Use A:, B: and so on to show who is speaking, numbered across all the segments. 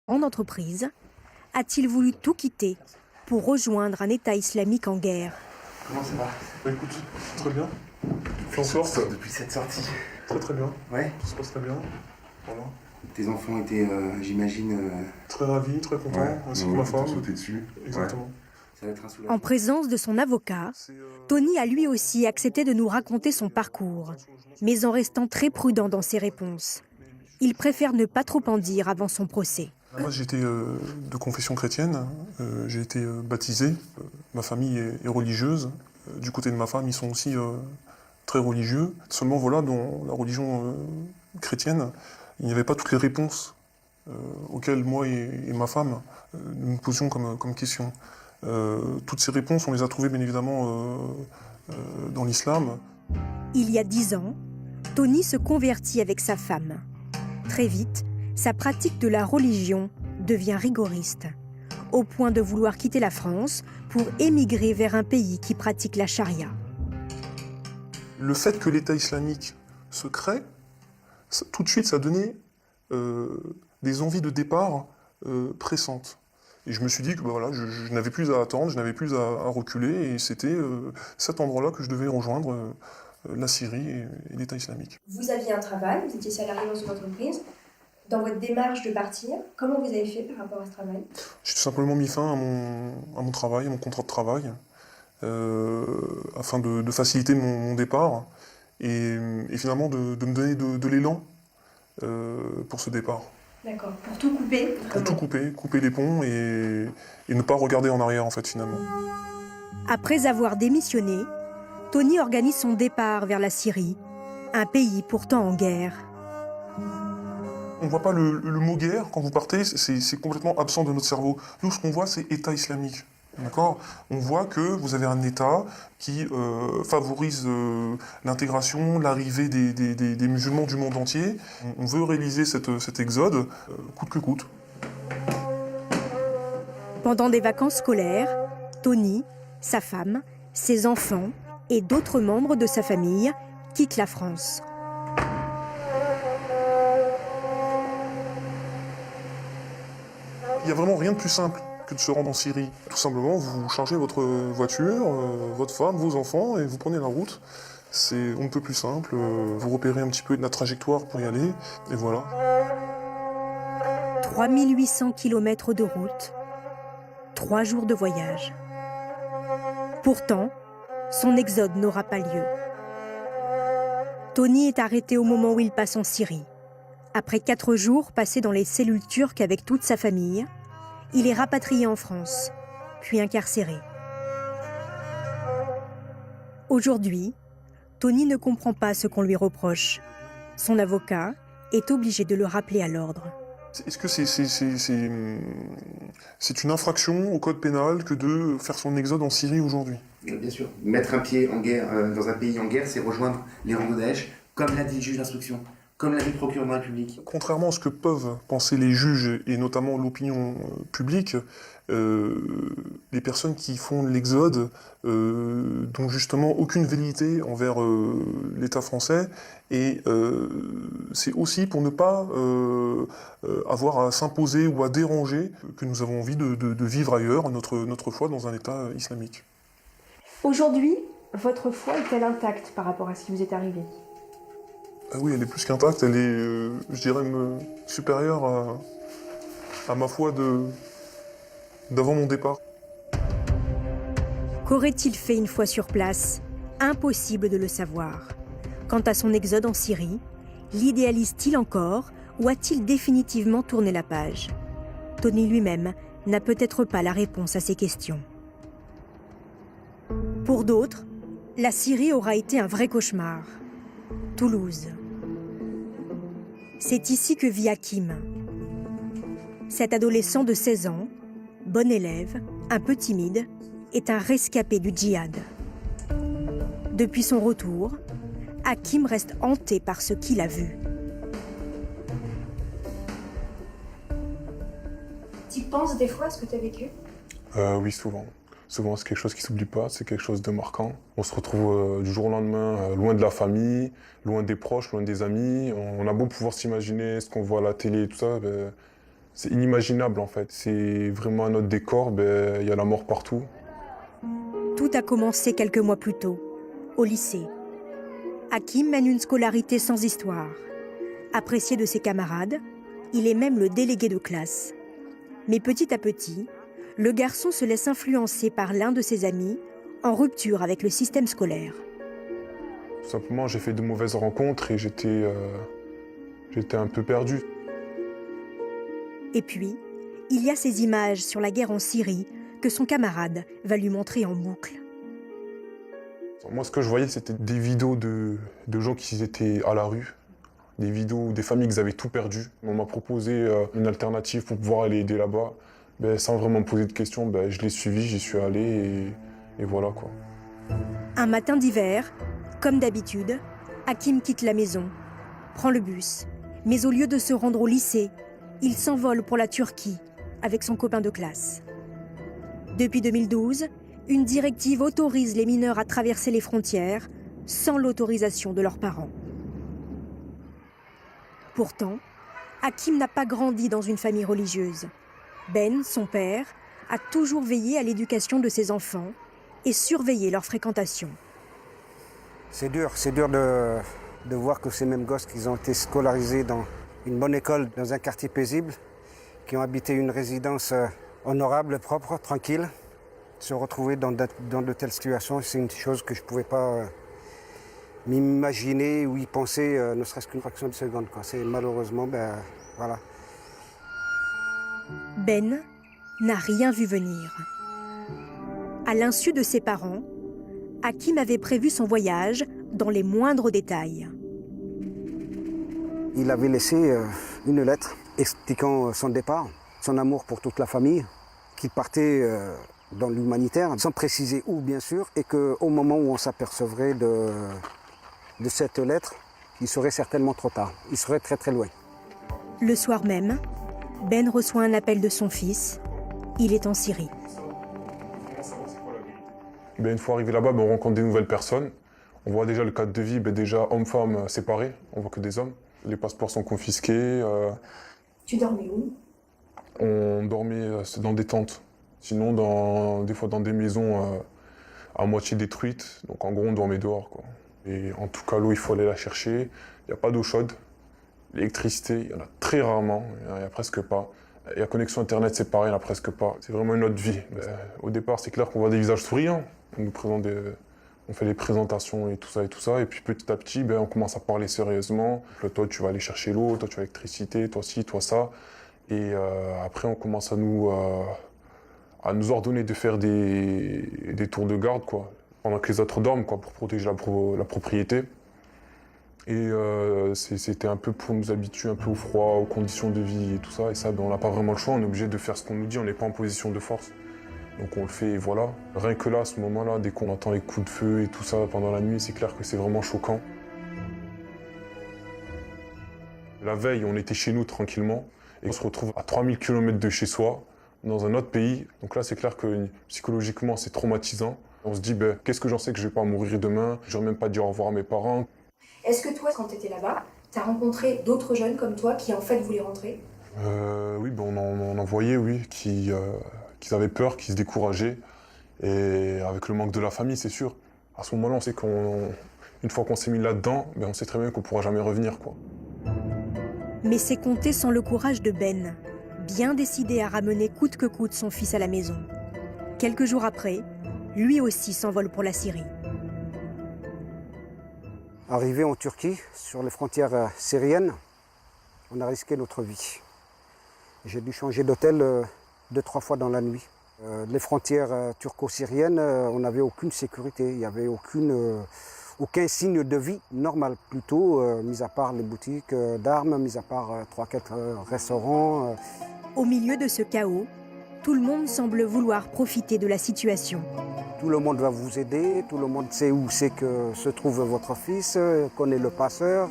A: En entreprise, a-t-il voulu tout quitter pour rejoindre un État islamique en guerre?
B: Comment ça va?
C: Bah écoute, très bien.
B: Depuis cette sortie.
C: Très très bien.
B: Ouais.
C: Tout se passe très bien. Voilà.
B: Tes enfants étaient, j'imagine...
C: Très ravi, très content,
B: Ouais.
C: ainsi que ma femme.
D: Sauter dessus.
C: Exactement.
B: Ça va être un soulagement.
A: En présence de son avocat, Tony a lui aussi accepté de nous raconter son parcours, mais en restant très prudent dans ses réponses. Il préfère ne pas trop en dire avant son procès.
C: Moi j'étais de confession chrétienne, j'ai été baptisé, ma famille est religieuse, du côté de ma femme ils sont aussi très religieux. Seulement voilà, dans la religion chrétienne, il n'y avait pas toutes les réponses auxquelles moi et ma femme nous posions comme question. Toutes ces réponses, on les a trouvées bien évidemment dans l'islam.
A: Il y a 10 ans, Tony se convertit avec sa femme. Très vite, sa pratique de la religion devient rigoriste, au point de vouloir quitter la France pour émigrer vers un pays qui pratique la charia.
C: Le fait que l'État islamique se crée, tout de suite, ça donnait des envies de départ pressantes. Et je me suis dit que voilà, je n'avais plus à attendre, je n'avais plus à reculer, et c'était cet endroit-là que je devais rejoindre la Syrie et l'État islamique.
E: Vous aviez un travail, vous étiez salarié dans une entreprise. Dans votre démarche de partir, comment vous avez fait par rapport à ce travail?
C: J'ai tout simplement mis fin à mon travail, à mon contrat de travail, afin de faciliter mon départ et finalement de me donner de l'élan pour ce départ.
E: D'accord, pour tout couper.
C: Pour tout couper les ponts et ne pas regarder en arrière en fait finalement.
A: Après avoir démissionné, Tony organise son départ vers la Syrie, un pays pourtant en guerre.
C: On ne voit pas le mot guerre quand vous partez, c'est complètement absent de notre cerveau. Nous, ce qu'on voit, c'est État islamique. D'accord ? On voit que vous avez un État qui favorise l'intégration, l'arrivée des musulmans du monde entier. On veut réaliser cet exode coûte que coûte.
A: Pendant des vacances scolaires, Tony, sa femme, ses enfants et d'autres membres de sa famille quittent la France.
C: Il n'y a vraiment rien de plus simple que de se rendre en Syrie. Tout simplement, vous chargez votre voiture, votre femme, vos enfants, et vous prenez la route. On ne peut plus simple, vous repérez un petit peu de la trajectoire pour y aller, et voilà.
A: 3800 km de route, 3 jours de voyage. Pourtant, son exode n'aura pas lieu. Tony est arrêté au moment où il passe en Syrie. Après 4 jours passés dans les cellules turques avec toute sa famille, il est rapatrié en France, puis incarcéré. Aujourd'hui, Tony ne comprend pas ce qu'on lui reproche. Son avocat est obligé de le rappeler à l'ordre.
C: Est-ce que c'est une infraction au code pénal que de faire son exode en Syrie aujourd'hui?
B: Bien sûr. Mettre un pied en guerre, dans un pays en guerre, c'est rejoindre les rangs de Daesh, comme l'a dit le juge d'instruction, comme l'a dit le procureur de la République.
C: Contrairement à ce que peuvent penser les juges et notamment l'opinion publique, les personnes qui font l'exode n'ont justement aucune velléité envers l'État français et c'est aussi pour ne pas avoir à s'imposer ou à déranger que nous avons envie de vivre ailleurs notre foi dans un État islamique.
E: Aujourd'hui, votre foi est-elle intacte par rapport à ce qui vous est arrivé?
C: Ah oui, elle est plus qu'intacte, elle est, je dirais, supérieure à ma foi d'avant mon départ.
A: Qu'aurait-il fait une fois sur place? Impossible de le savoir. Quant à son exode en Syrie, l'idéalise-t-il encore ou a-t-il définitivement tourné la page? Tony lui-même n'a peut-être pas la réponse à ces questions. Pour d'autres, la Syrie aura été un vrai cauchemar. Toulouse. C'est ici que vit Hakim. Cet adolescent de 16 ans, bon élève, un peu timide, est un rescapé du djihad. Depuis son retour, Hakim reste hanté par ce qu'il a vu.
E: Tu penses des fois à ce que tu as vécu?
D: Oui, souvent. Souvent, c'est quelque chose qui ne s'oublie pas, c'est quelque chose de marquant. On se retrouve du jour au lendemain loin de la famille, loin des proches, loin des amis. On a beau pouvoir s'imaginer ce qu'on voit à la télé et tout ça, C'est inimaginable en fait. C'est vraiment un autre décor, il y a la mort partout.
A: Tout a commencé quelques mois plus tôt, au lycée. Hakim mène une scolarité sans histoire. Apprécié de ses camarades, il est même le délégué de classe. Mais petit à petit, le garçon se laisse influencer par l'un de ses amis, en rupture avec le système scolaire.
D: Tout simplement, j'ai fait de mauvaises rencontres et j'étais un peu perdu.
A: Et puis, il y a ces images sur la guerre en Syrie que son camarade va lui montrer en boucle.
D: Moi, ce que je voyais, c'était des vidéos de gens qui étaient à la rue, des vidéos des familles qui avaient tout perdu. On m'a proposé une alternative pour pouvoir aller aider là-bas. Sans vraiment me poser de questions, je l'ai suivi, j'y suis allé et voilà quoi.
A: Un matin d'hiver, comme d'habitude, Hakim quitte la maison, prend le bus, mais au lieu de se rendre au lycée, il s'envole pour la Turquie avec son copain de classe. Depuis 2012, une directive autorise les mineurs à traverser les frontières sans l'autorisation de leurs parents. Pourtant, Hakim n'a pas grandi dans une famille religieuse. Ben, son père, a toujours veillé à l'éducation de ses enfants et surveillé leur fréquentation.
F: C'est dur de voir que ces mêmes gosses qui ont été scolarisés dans une bonne école, dans un quartier paisible, qui ont habité une résidence honorable, propre, tranquille, se retrouver dans de telles situations, c'est une chose que je ne pouvais pas m'imaginer ou y penser, ne serait-ce qu'une fraction de seconde. C'est malheureusement, voilà.
A: Ben n'a rien vu venir. À l'insu de ses parents, Hakim avait prévu son voyage dans les moindres détails.
F: Il avait laissé une lettre expliquant son départ, son amour pour toute la famille, qu'il partait dans l'humanitaire, sans préciser où bien sûr, et qu'au moment où on s'apercevrait de cette lettre, il serait certainement trop tard. Il serait très très loin.
A: Le soir même, Ben reçoit un appel de son fils. Il est en Syrie.
D: Une fois arrivé là-bas, on rencontre des nouvelles personnes. On voit déjà le cadre de vie, déjà hommes-femmes séparés. On voit que des hommes. Les passeports sont confisqués.
E: Tu dormais où?
D: On dormait dans des tentes. Sinon, des fois dans des maisons à moitié détruites. Donc en gros, on dormait dehors, quoi. Et en tout cas, l'eau, il faut aller la chercher. Il n'y a pas d'eau chaude. L'électricité, il y en a très rarement. Il n'y a presque pas. Et la connexion Internet, c'est pareil, il n'y en a presque pas. C'est vraiment une autre vie. Au départ, c'est clair qu'on voit des visages souriants. On fait les présentations et tout ça. Et puis petit à petit, on commence à parler sérieusement. Toi, tu vas aller chercher l'eau, toi, tu vas l'électricité, toi ci, toi ça. Et après, on commence à nous ordonner de faire des tours de garde, quoi, pendant que les autres dorment, quoi, pour protéger la propriété. Et c'était un peu pour nous habituer un peu au froid, aux conditions de vie et tout ça. Et ça, on n'a pas vraiment le choix, on est obligé de faire ce qu'on nous dit, on n'est pas en position de force. Donc on le fait et voilà. Rien que là, à ce moment-là, dès qu'on entend les coups de feu et tout ça pendant la nuit, c'est clair que c'est vraiment choquant. La veille, on était chez nous tranquillement et on se retrouve à 3000 km de chez soi, dans un autre pays. Donc là, c'est clair que psychologiquement, c'est traumatisant. On se dit, qu'est-ce que j'en sais que je vais pas mourir demain? Je vais même pas dire au revoir à mes parents.
E: Est-ce que toi, quand tu étais là-bas, tu as rencontré d'autres jeunes comme toi qui en fait voulaient rentrer?
D: Oui, on en voyait, oui, qui avaient peur, qui se décourageaient. Et avec le manque de la famille, c'est sûr. À ce moment-là, on sait qu'une fois qu'on s'est mis là-dedans, on sait très bien qu'on ne pourra jamais revenir, quoi.
A: Mais c'est compter sans le courage de Ben, bien décidé à ramener coûte que coûte son fils à la maison. Quelques jours après, lui aussi s'envole pour la Syrie.
F: Arrivé en Turquie, sur les frontières syriennes, on a risqué notre vie. J'ai dû changer d'hôtel 2-3 fois dans la nuit. Les frontières turco-syriennes, on n'avait aucune sécurité, il n'y avait aucun signe de vie normal, plutôt, mis à part les boutiques d'armes, mis à part 3-4 restaurants.
A: Au milieu de ce chaos, tout le monde semble vouloir profiter de la situation.
F: Tout le monde va vous aider, tout le monde sait où c'est que se trouve votre fils, connaît le passeur.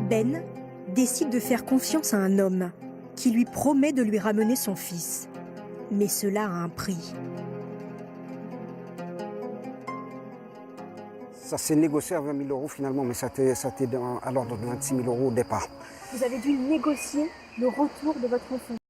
A: Ben décide de faire confiance à un homme qui lui promet de lui ramener son fils. Mais cela a un prix.
F: Ça s'est négocié à 20 000 € finalement, mais ça était à l'ordre de 26 000 € au départ.
E: Vous avez dû négocier
G: le retour de votre enfant.